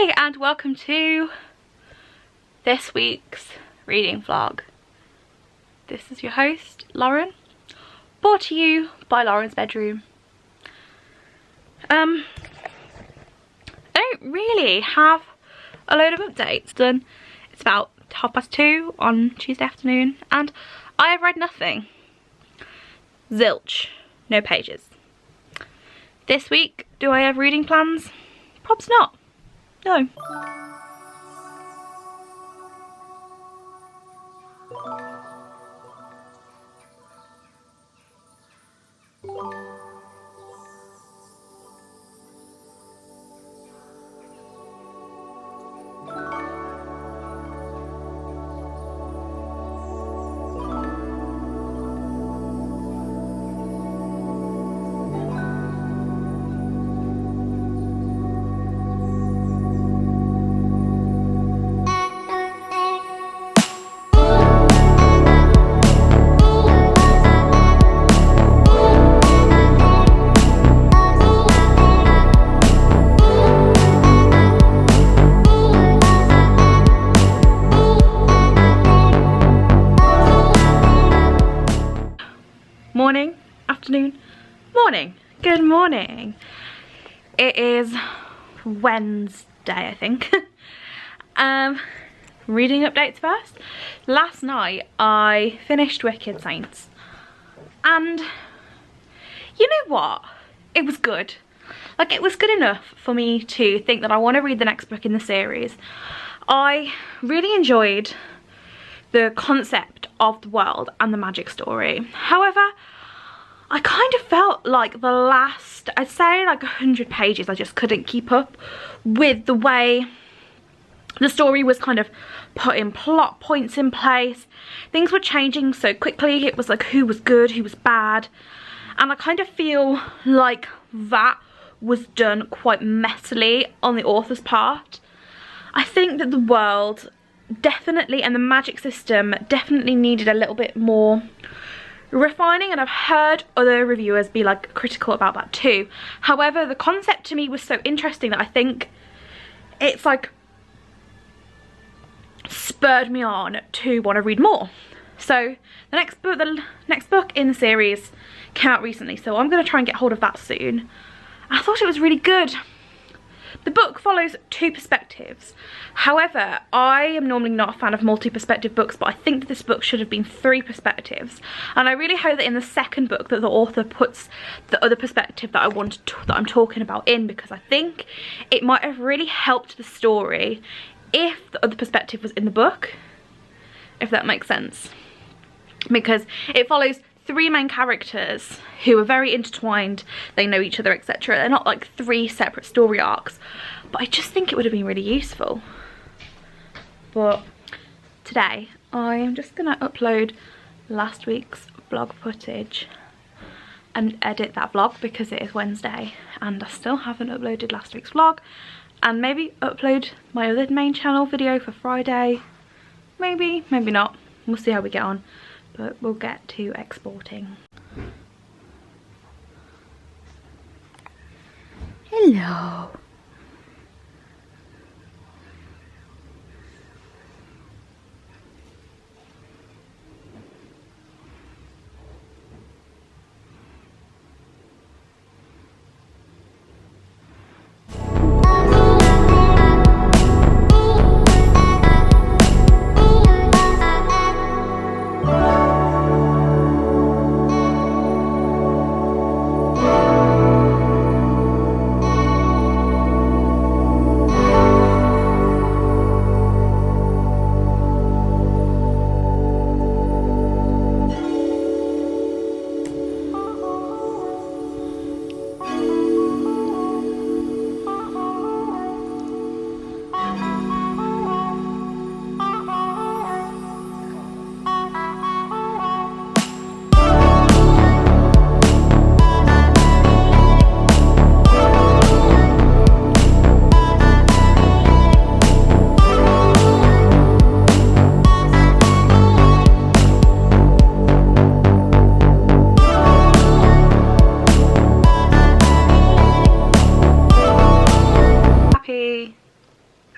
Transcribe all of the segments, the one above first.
Hey, and welcome to this week's reading vlog. This is your host, Lauren, brought to you by Lauren's Bedroom. I don't really have a load of updates done. It's about 2:30 on Tuesday afternoon and I have read nothing. Zilch. No pages. This week, do I have reading plans? Probs not. No. Morning, afternoon, morning, good morning. It is Wednesday, I think. Reading updates first. Last night I finished Wicked Saints and you know what? It was good. Like, it was good enough for me to think that I want to read the next book in the series. I really enjoyed the concept of the world and the magic story. However, I kind of felt like the last, I'd say like 100 pages, I just couldn't keep up with the way the story was kind of putting plot points in place. Things were changing so quickly. It was like who was good, who was bad. And I kind of feel like that was done quite messily on the author's part. I think that the world definitely, and the magic system definitely needed a little bit more refining, and I've heard other reviewers be like critical about that too. However, the concept to me was so interesting that I think it's like spurred me on to want to read more. So the next book in the series came out recently, so I'm going to try and get hold of that soon. I thought it was really good. The book follows two perspectives. However, I am normally not a fan of multi-perspective books, but I think that this book should have been 3 perspectives. And I really hope that in the second book that the author puts the other perspective that I'm talking about in, because I think it might have really helped the story if the other perspective was in the book, if that makes sense. Because it follows 3 main characters who are very intertwined, they know each other, etc. They're not like 3 separate story arcs, but I just think it would have been really useful. But today I'm just gonna upload last week's vlog footage and edit that vlog because it is Wednesday and I still haven't uploaded last week's vlog, and maybe upload my other main channel video for Friday. Maybe not, we'll see how we get on. But we'll get to exporting. Hello.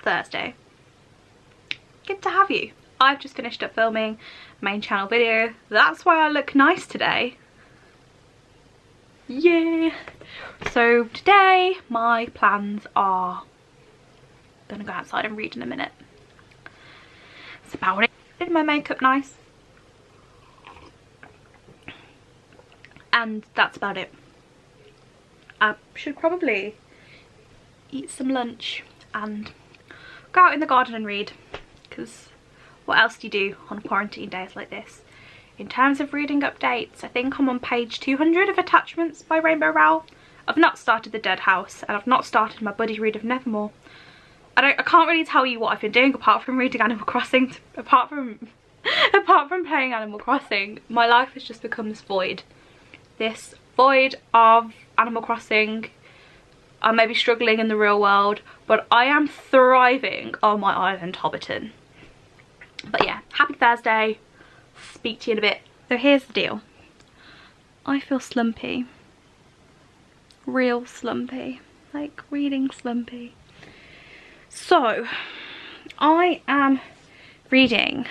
Thursday. Good to have you. I've just finished up filming main channel video. That's why I look nice today. Yeah. So today my plans are gonna go outside and read in a minute. That's about it. Did my makeup nice. And that's about it. I should probably eat some lunch and go out in the garden and read, because what else do you do on quarantine days like this? In terms of reading updates, I think I'm on page 200 of Attachments by Rainbow Rowell. I've not started The Dead House, and I've not started my buddy read of Nevermore. I can't really tell you what I've been doing apart from reading Animal Crossing. Apart from playing Animal Crossing, my life has just become this void. This void of Animal Crossing. I may be struggling in the real world, but I am thriving on my island Hobbiton. But yeah, happy Thursday. Speak to you in a bit. So here's the deal. I feel slumpy. Real slumpy. Like reading slumpy. So, I am reading,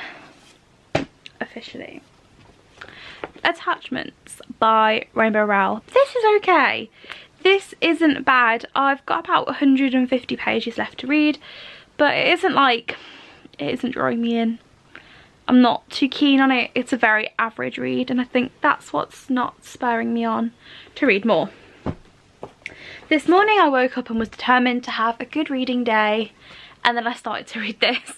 officially, Attachments by Rainbow Rowell. This is okay. This isn't bad. I've got about 150 pages left to read, but it isn't like, it isn't drawing me in. I'm not too keen on it. It's a very average read, and I think that's what's not spurring me on to read more. This morning I woke up and was determined to have a good reading day, and then I started to read this.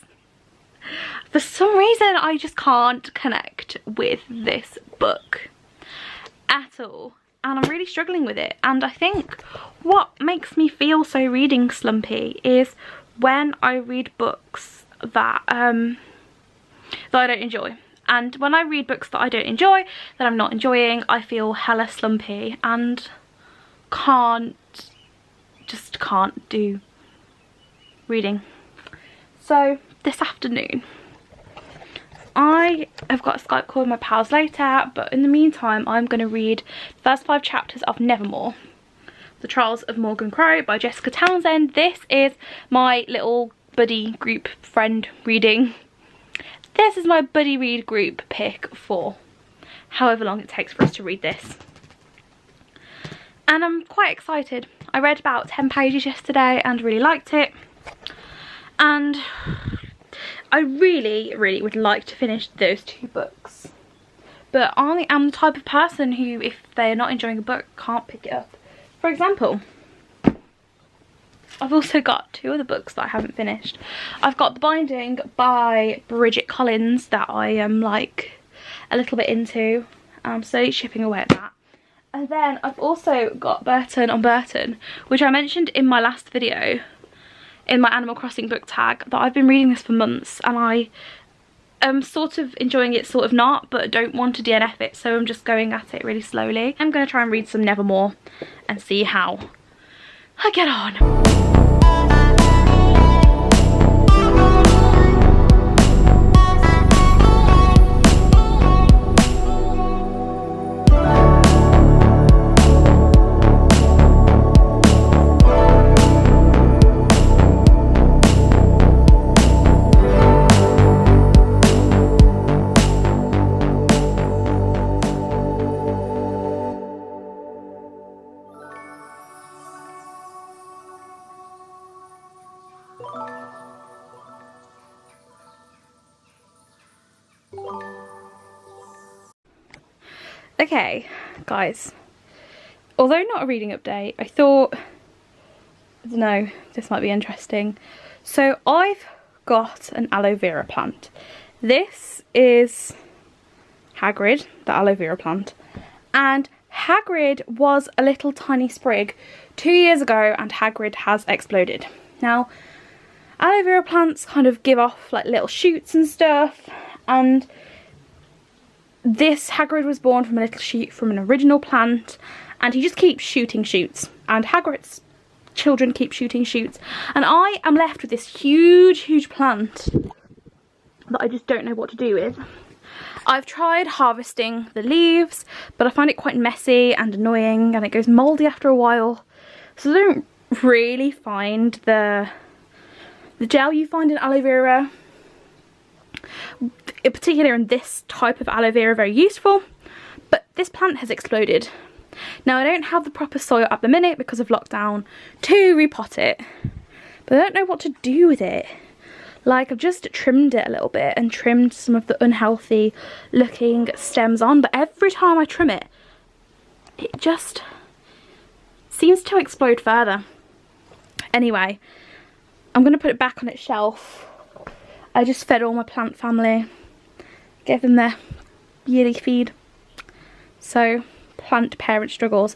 For some reason I just can't connect with this book at all, and I'm really struggling with it. And I think what makes me feel so reading slumpy is when I read books that I don't enjoy. And when I read books that I don't enjoy, that I'm not enjoying, I feel hella slumpy and just can't do reading. So this afternoon I have got a Skype call with my pals later, but in the meantime I'm going to read the first 5 chapters of Nevermore, The Trials of Morgan Crow by Jessica Townsend. This is my little buddy group friend reading. This is my buddy read group pick for however long it takes for us to read this. And I'm quite excited. I read about 10 pages yesterday and really liked it. And I really would like to finish those 2 books. But I am the type of person who, if they're not enjoying a book, can't pick it up. For example, I've also got 2 other books that I haven't finished. I've got The Binding by Bridget Collins that I am like a little bit into. I'm slowly chipping away at that. And then I've also got Burton on Burton, which I mentioned in my last video, in my Animal Crossing book tag, that I've been reading this for months and I am sort of enjoying it, sort of not, but don't want to DNF it, so I'm just going at it really slowly. I'm going to try and read some Nevermore and see how I get on. Okay, guys, although not a reading update, I thought, I don't know, this might be interesting. So I've got an aloe vera plant. This is Hagrid, the aloe vera plant, and Hagrid was a little tiny sprig 2 years ago and Hagrid has exploded. Now, aloe vera plants kind of give off like little shoots and stuff, and this Hagrid was born from a little shoot from an original plant, and he just keeps shooting shoots, and Hagrid's children keep shooting shoots, and I am left with this huge plant that I just don't know what to do with. I've tried harvesting the leaves, but I find it quite messy and annoying, and it goes mouldy after a while, so I don't really find the The gel you find in aloe vera, in particular in this type of aloe vera, very useful, but this plant has exploded. Now I don't have the proper soil at the minute because of lockdown to repot it, but I don't know what to do with it. Like, I've just trimmed it a little bit and trimmed some of the unhealthy looking stems on, but every time I trim it, it just seems to explode further. Anyway, I'm going to put it back on its shelf. I just fed all my plant family, gave them their yearly feed. So, plant parent struggles.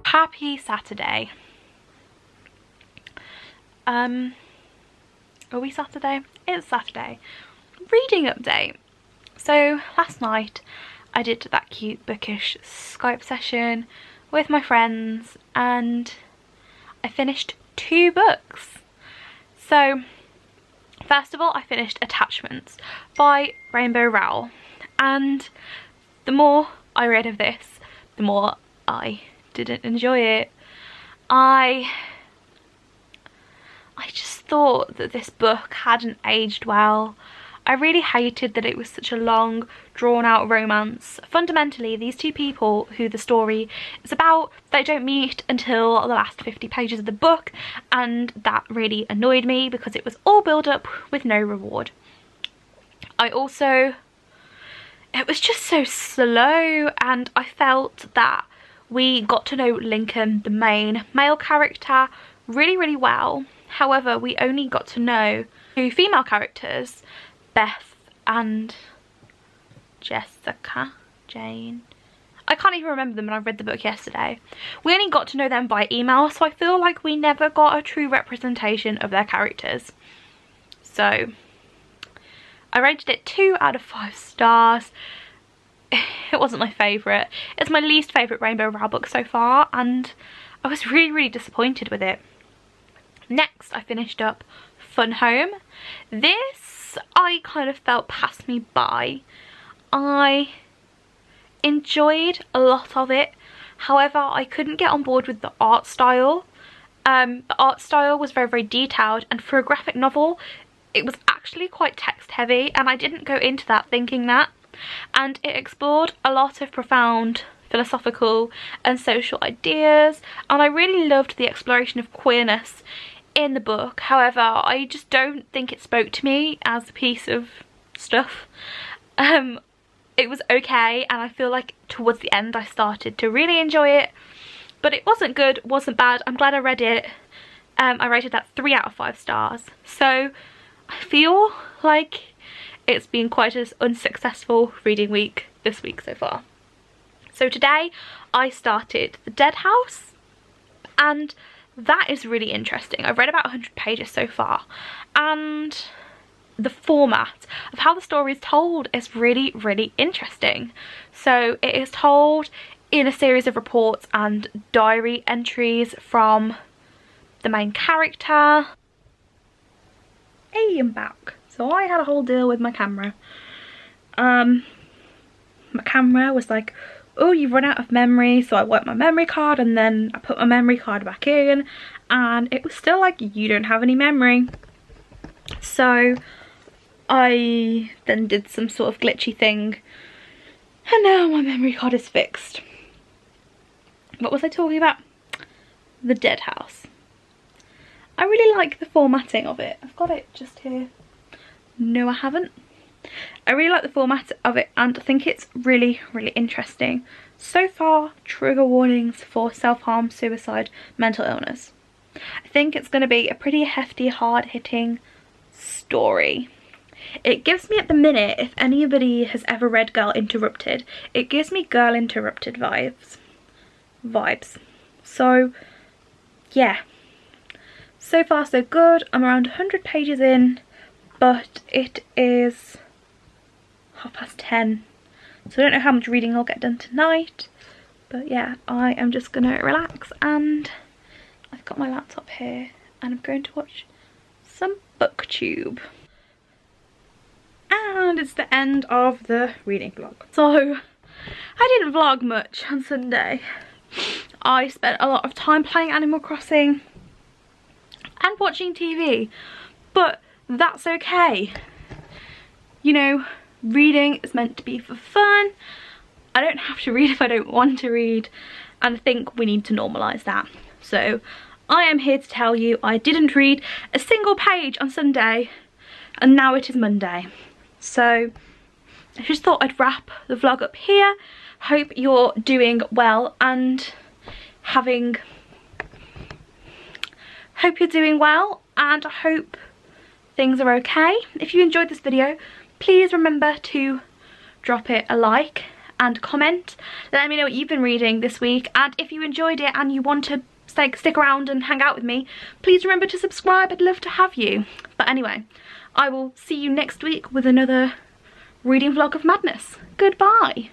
Happy Saturday. Are we Saturday? It's Saturday. Reading update. So last night I did that cute bookish Skype session with my friends and I finished 2 books. So first of all, I finished Attachments by Rainbow Rowell, and the more I read of this, the more I didn't enjoy it. I just thought that this book hadn't aged well. I really hated that it was such a long, drawn-out romance. Fundamentally, these 2 people who the story is about, they don't meet until the last 50 pages of the book, and that really annoyed me because it was all build up with no reward. It was just so slow, and I felt that we got to know Lincoln, the main male character, really well. However, we only got to know 2 female characters, Beth and Jane. I can't even remember them, and I read the book yesterday. We only got to know them by email, so I feel like we never got a true representation of their characters. So I rated it 2 out of 5 stars. It wasn't my favourite. It's my least favourite Rainbow Rowell book so far, and I was really disappointed with it. Next, I finished up Fun Home. This I kind of felt passed me by. I enjoyed a lot of it. However, I couldn't get on board with the art style. The art style was very detailed, and for a graphic novel, it was actually quite text heavy, and I didn't go into that thinking that. And it explored a lot of profound philosophical and social ideas, and I really loved the exploration of queerness in the book. However, I just don't think it spoke to me as a piece of stuff. It was okay, and I feel like towards the end I started to really enjoy it, but it wasn't good, wasn't bad. I'm glad I read it. I rated that 3 out of 5 stars. So I feel like it's been quite an unsuccessful reading week this week so far. So today I started The Dead House, and that is really interesting. I've read about 100 pages so far, and the format of how the story is told is really interesting. So it is told in a series of reports and diary entries from the main character. Hey, I'm back. So I had a whole deal with my camera. My camera was like, oh, you've run out of memory, so I wiped my memory card and then I put my memory card back in, and it was still like, you don't have any memory. So I then did some sort of glitchy thing, and now my memory card is fixed. What was I talking about? The Dead House. I really like the formatting of it. I've got it just here. No, I haven't. I really like the format of it and I think it's really, really interesting. So far, trigger warnings for self-harm, suicide, mental illness. I think it's going to be a pretty hefty, hard-hitting story. It gives me, at the minute, if anybody has ever read Girl Interrupted, it gives me Girl Interrupted vibes. So, yeah. So far, so good. I'm around 100 pages in, but it is 10:30. So I don't know how much reading I'll get done tonight. But yeah, I am just going to relax and I've got my laptop here and I'm going to watch some booktube. And it's the end of the reading vlog. So I didn't vlog much on Sunday. I spent a lot of time playing Animal Crossing and watching TV, but that's okay. You know, reading is meant to be for fun. I don't have to read if I don't want to read, and I think we need to normalise that. So I am here to tell you I didn't read a single page on Sunday and now it is Monday. So I just thought I'd wrap the vlog up here. Hope you're doing well and hope you're doing well and I hope things are okay. If you enjoyed this video, please remember to drop it a like and comment. Let me know what you've been reading this week, and if you enjoyed it and you want to stick around and hang out with me, please remember to subscribe. I'd love to have you. But anyway, I will see you next week with another reading vlog of madness. Goodbye.